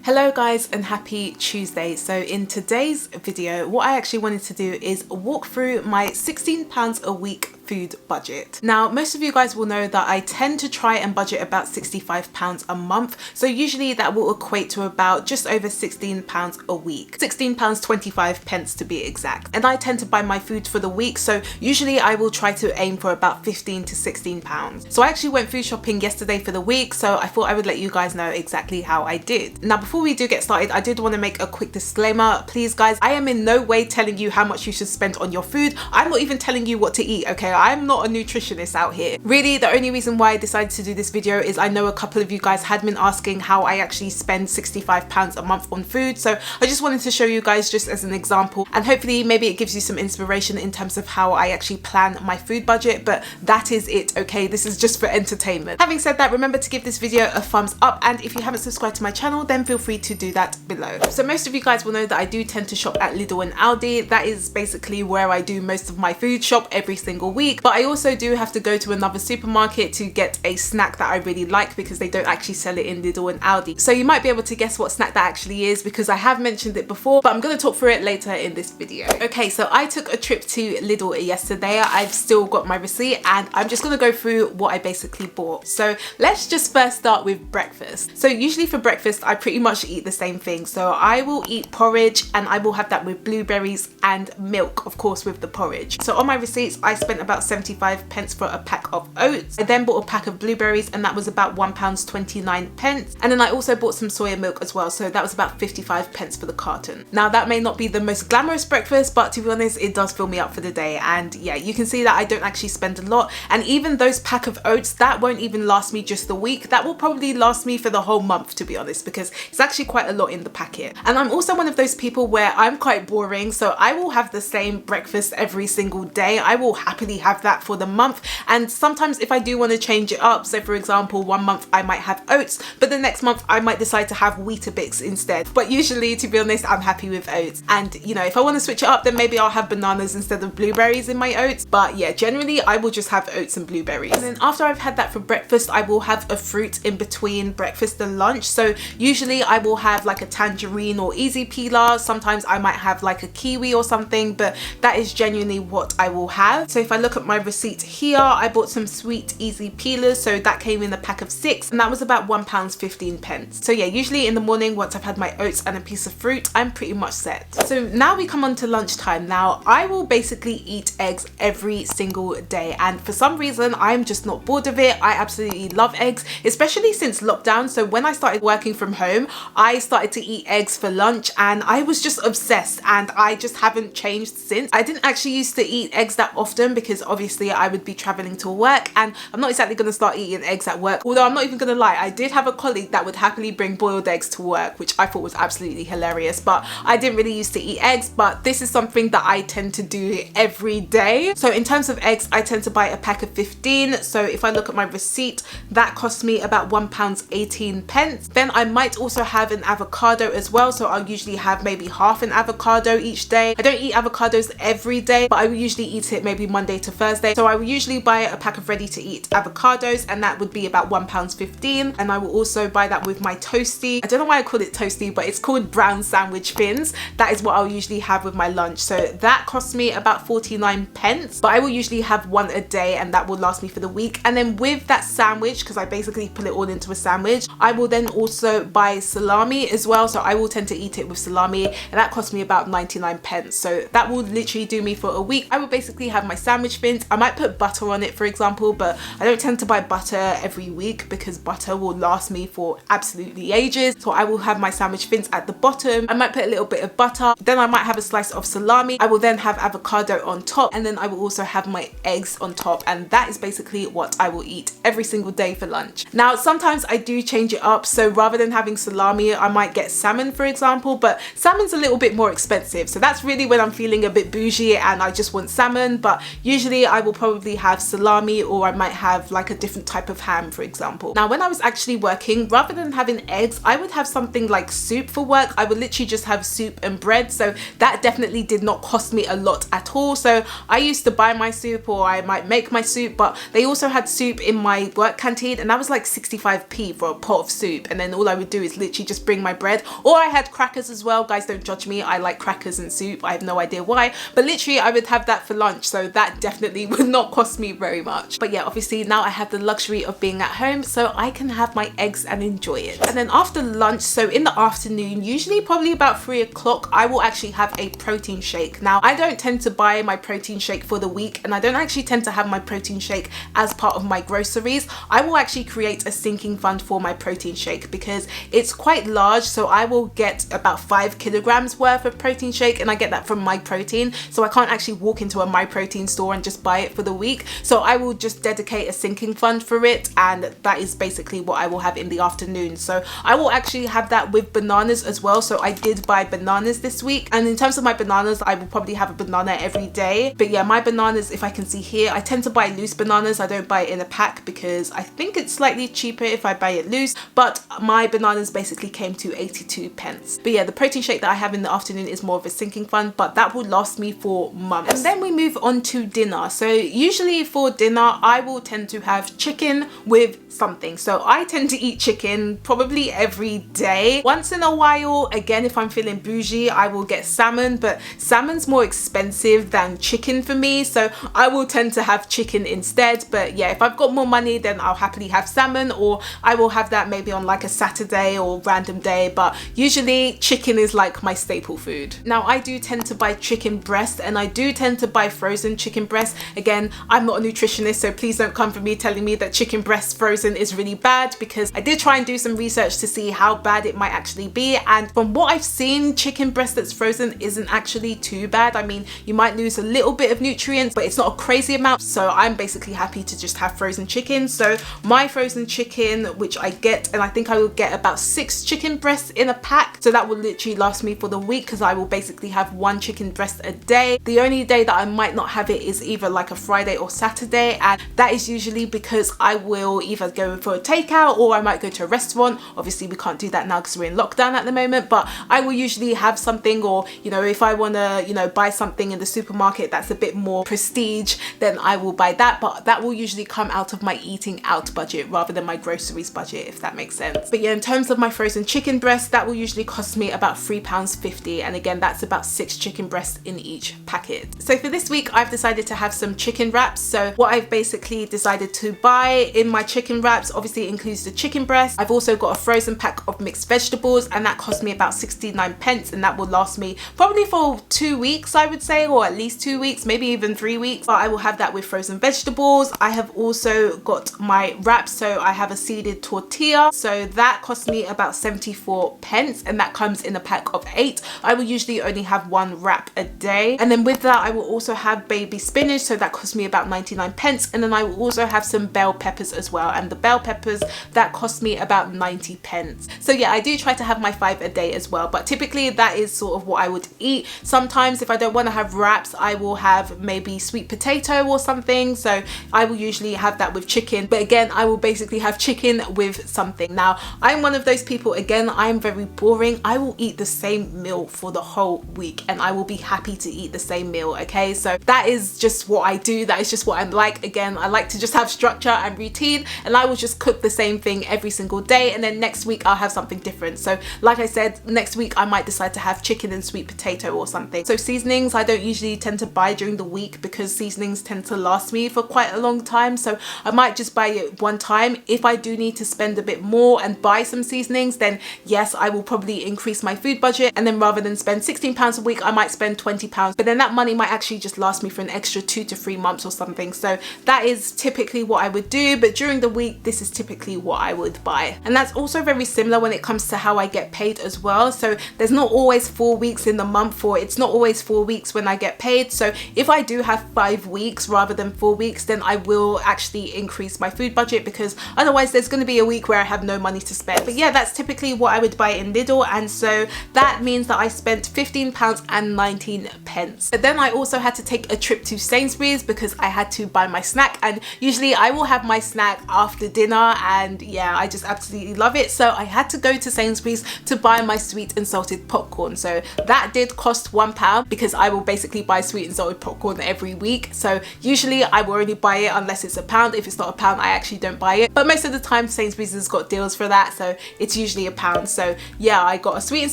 Hello guys and happy Tuesday. So in today's video, what I actually wanted to do is walk through my £16 a week food budget. Now, most of you guys will know that I tend to try and budget about £65 a month. So usually that will equate to about just over £16 a week. £16.25 to be exact. And I tend to buy my food for the week. So usually I will try to aim for about £15 to £16. So I actually went food shopping yesterday for the week. So I thought I would let you guys know exactly how I did. Now, before we do get started, I did want to make a quick disclaimer. Please guys, I am in no way telling you how much you should spend on your food. I'm not even telling you what to eat, okay? I'm not a nutritionist out here. Really, the only reason why I decided to do this video is I know a couple of you guys had been asking how I actually spend £65 a month on food. So I just wanted to show you guys just as an example, and hopefully maybe it gives you some inspiration in terms of how I actually plan my food budget, but that is it, okay? This is just for entertainment. Having said that, remember to give this video a thumbs up, and if you haven't subscribed to my channel, then feel free to do that below. So most of you guys will know that I do tend to shop at Lidl and Aldi. That is basically where I do most of my food shop every single week, but I also do have to go to another supermarket to get a snack that I really like because they don't actually sell it in Lidl and Aldi. So you might be able to guess what snack that actually is because I have mentioned it before, but I'm going to talk through it later in this video. Okay, so I took a trip to Lidl yesterday. I've still got my receipt and I'm just going to go through what I basically bought. So let's just first start with breakfast. So usually for breakfast, I pretty much eat the same thing. So I will eat porridge and I will have that with blueberries and milk, of course, with the porridge. So on my receipts, I spent about 75 pence for a pack of oats. I then bought a pack of blueberries and that was about £1.29. And then I also bought some soya milk as well. So that was about 55 pence for the carton. Now that may not be the most glamorous breakfast, but to be honest, it does fill me up for the day. And yeah, you can see that I don't actually spend a lot. And even those pack of oats, that won't even last me just the week. That will probably last me for the whole month, to be honest, because it's actually quite a lot in the packet. And I'm also one of those people where I'm quite boring. So I will have the same breakfast every single day. I will happily have that for the month. And sometimes if I do want to change it up, so for example, one month I might have oats, but the next month I might decide to have Weetabix instead. But usually, to be honest, I'm happy with oats. And you know, if I want to switch it up, then maybe I'll have bananas instead of blueberries in my oats. But yeah, generally I will just have oats and blueberries. And then after I've had that for breakfast, I will have a fruit in between breakfast and lunch. So usually I will have like a tangerine or easy peeler. Sometimes I might have like a kiwi or something, but that is genuinely what I will have. So if I look at my receipt here, I bought some sweet easy peelers. So that came in a pack of 6 and that was about £1.15. So yeah, usually in the morning, once I've had my oats and a piece of fruit, I'm pretty much set. So now we come on to lunchtime. Now I will basically eat eggs every single day. And for some reason, I'm just not bored of it. I absolutely love eggs, especially since lockdown. So when I started working from home, I started to eat eggs for lunch and I was just obsessed, and I just haven't changed since. I didn't actually used to eat eggs that often because obviously I would be traveling to work, and I'm not exactly going to start eating eggs at work. Although I'm not even going to lie, I did have a colleague that would happily bring boiled eggs to work, which I thought was absolutely hilarious, but I didn't really used to eat eggs. But this is something that I tend to do every day. So in terms of eggs, I tend to buy a pack of 15. So if I look at my receipt, that cost me about £1.18. Then I might also have an avocado as well. So I'll usually have maybe half an avocado each day. I don't eat avocados every day, but I will usually eat it maybe Monday to Thursday. So I will usually buy a pack of ready to eat avocados, and that would be about £1.15. And I will also buy that with my toasty. I don't know why I call it toasty, but it's called brown sandwich thins. That is what I'll usually have with my lunch. So that costs me about 49 pence, but I will usually have one a day and that will last me for the week. And then with that sandwich, because I basically put it all into a sandwich, I will then also buy salami as well. So I will tend to eat it with salami, and that costs me about 99 pence. So that will literally do me for a week. I will basically have my sandwich thins. I might put butter on it, for example, but I don't tend to buy butter every week because butter will last me for absolutely ages. So I will have my sandwich thins at the bottom. I might put a little bit of butter. Then I might have a slice of salami. I will then have avocado on top, and then I will also have my eggs on top. And that is basically what I will eat every single day for lunch. Now, sometimes I do change it up. So rather than having salami, I might get salmon, for example, but salmon's a little bit more expensive. So that's really when I'm feeling a bit bougie and I just want salmon. But usually usually I will probably have salami, or I might have like a different type of ham, for example. Now, when I was actually working, rather than having eggs, I would have something like soup for work. I would literally just have soup and bread, so that definitely did not cost me a lot at all. So I used to buy my soup, or I might make my soup, but they also had soup in my work canteen, and that was like 65p for a pot of soup. And then all I would do is literally just bring my bread, or I had crackers as well. Guys, don't judge me, I like crackers and soup. I have no idea why, but literally I would have that for lunch, so that definitely would not cost me very much. But yeah, obviously now I have the luxury of being at home, so I can have my eggs and enjoy it. And then after lunch, so in the afternoon, usually probably about 3 o'clock, I will actually have a protein shake. Now, I don't tend to buy my protein shake for the week, and I don't actually tend to have my protein shake as part of my groceries. I will actually create a sinking fund for my protein shake because it's quite large, so I will get about 5 kilograms worth of protein shake, and I get that from My Protein, so I can't actually walk into a My Protein store and just buy it for the week. So I will just dedicate a sinking fund for it, and that is basically what I will have in the afternoon. So I will actually have that with bananas as well. So I did buy bananas this week, and in terms of my bananas, I will probably have a banana every day. But yeah, my bananas, if I can see here, I tend to buy loose bananas. I don't buy it in a pack because I think it's slightly cheaper if I buy it loose, but my bananas basically came to 82 pence. But yeah, the protein shake that I have in the afternoon is more of a sinking fund, but that will last me for months. And then we move on to dinner. So usually for dinner, I will tend to have chicken with something. So I tend to eat chicken probably every day. Once in a while, again, if I'm feeling bougie, I will get salmon, but salmon's more expensive than chicken for me, so I will tend to have chicken instead. But yeah, if I've got more money, then I'll happily have salmon, or I will have that maybe on like a Saturday or random day, but usually chicken is like my staple food. Now, I do tend to buy chicken breast, and I do tend to buy frozen chicken breast. Again, I'm not a nutritionist, so please don't come for me telling me that chicken breast frozen is really bad, because I did try and do some research to see how bad it might actually be, and from what I've seen, chicken breast that's frozen isn't actually too bad. I mean, you might lose a little bit of nutrients, but it's not a crazy amount, so I'm basically happy to just have frozen chicken. So my frozen chicken, which I get, and I think I will get about 6 chicken breasts in a pack, so that will literally last me for the week, because I will basically have 1 chicken breast a day. The only day that I might not have it is either like a Friday or Saturday, and that is usually because I will either go for a takeout, or I might go to a restaurant. Obviously we can't do that now because we're in lockdown at the moment, but I will usually have something, or you know, if I want to, you know, buy something in the supermarket that's a bit more prestige, then I will buy that, but that will usually come out of my eating out budget rather than my groceries budget, if that makes sense. But yeah, in terms of my frozen chicken breast, that will usually cost me about £3.50, and again, that's about 6 chicken breasts in each packet. So for this week, I've decided to have some chicken wraps. So what I've basically decided to buy in my chicken wraps, obviously it includes the chicken breast. I've also got a frozen pack of mixed vegetables, and that cost me about 69 pence, and that will last me probably for 2 weeks, I would say, or at least 2 weeks, maybe even 3 weeks, but I will have that with frozen vegetables. I have also got my wraps, so I have a seeded tortilla, so that cost me about 74 pence, and that comes in a pack of 8. I will usually only have 1 wrap a day. And then with that, I will also have baby spinach, so that cost me about 99 pence, and then I will also have some bell peppers as well, and the bell peppers, that cost me about 90 pence. So yeah, I do try to have my 5 a day as well, but typically that is sort of what I would eat. Sometimes if I don't want to have wraps, I will have maybe sweet potato or something, so I will usually have that with chicken, but again, I will basically have chicken with something. Now, I'm one of those people, again, I'm very boring. I will eat the same meal for the whole week, and I will be happy to eat the same meal, okay? So that is just what I do. That is just what I'm like. Again, I like to just have structure and routine, and I will just cook the same thing every single day, and then next week I'll have something different. So like I said, next week I might decide to have chicken and sweet potato or something. So seasonings, I don't usually tend to buy during the week because seasonings tend to last me for quite a long time, so I might just buy it one time. If I do need to spend a bit more and buy some seasonings, then yes, I will probably increase my food budget, and then rather than spend £16 a week, I might spend £20, but then that money might actually just last me for an extra 2 to 3 months or something. So that is typically what I would do, but during the week, this is typically what I would buy. And that's also very similar when it comes to how I get paid as well. So there's not always 4 weeks in the month, or it's not always 4 weeks when I get paid. So if I do have 5 weeks rather than 4 weeks, then I will actually increase my food budget, because otherwise there's going to be a week where I have no money to spend. But yeah, that's typically what I would buy in Lidl, and so that means that I spent £15.19. But then I also had to take a trip to Sainsbury's because I had to buy my snack, and usually I will have my snack after dinner, and yeah, I just absolutely love it. So I had to go to Sainsbury's to buy my sweet and salted popcorn. So that did cost £1 because I will basically buy sweet and salted popcorn every week. So usually I will only buy it unless it's £1. If it's not £1, I actually don't buy it. But most of the time Sainsbury's has got deals for that, so it's usually £1. So yeah, I got a sweet and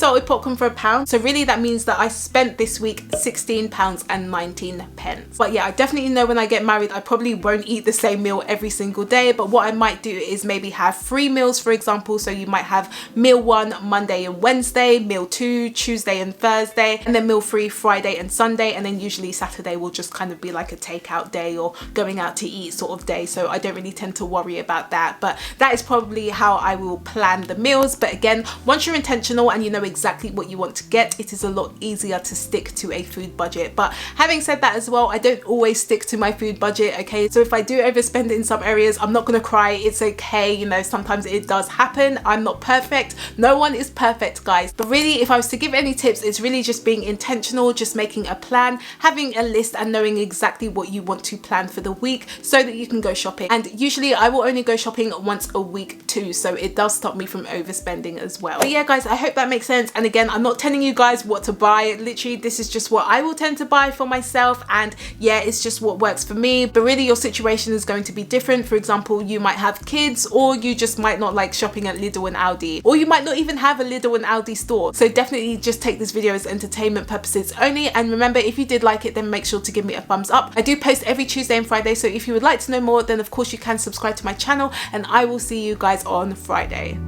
salted popcorn for £1. So really that means that I spent this week £16.19. But yeah, I definitely know when I get married I probably won't eat the same meal every single day, but what I might do is maybe have 3 meals, for example. So you might have meal 1 Monday and Wednesday, meal 2 Tuesday and Thursday, and then meal 3 Friday and Sunday, and then usually Saturday will just kind of be like a takeout day or going out to eat sort of day. So I don't really tend to worry about that, but that is probably how I will plan the meals. But again, once you're intentional and you know exactly what you want to get, it is a lot easier to stick to a food budget. But having said that as well, I don't always stick to my food budget, okay? So if I do overspend in some areas, I'm not gonna cry. It's okay, you know, sometimes it does happen. I'm not perfect. No one is perfect, guys. But really, if I was to give any tips, it's really just being intentional, just making a plan, having a list, and knowing exactly what you want to plan for the week so that you can go shopping. And usually I will only go shopping once a week too, so it does stop me from overspending as well. But yeah, guys, I hope that makes sense. And again, I'm not telling you guys what to buy. Literally, this is just what I will tend to buy for myself, and yeah, it's just what works for me. But really, your situation is going to be different. For example, you might have kids, or you just might not like shopping at Lidl and Aldi, or you might not even have a Lidl and Aldi store. So definitely just take this video as entertainment purposes only. And remember, if you did like it, then make sure to give me a thumbs up. I do post every Tuesday and Friday, so if you would like to know more, then of course you can subscribe to my channel, and I will see you guys on Friday.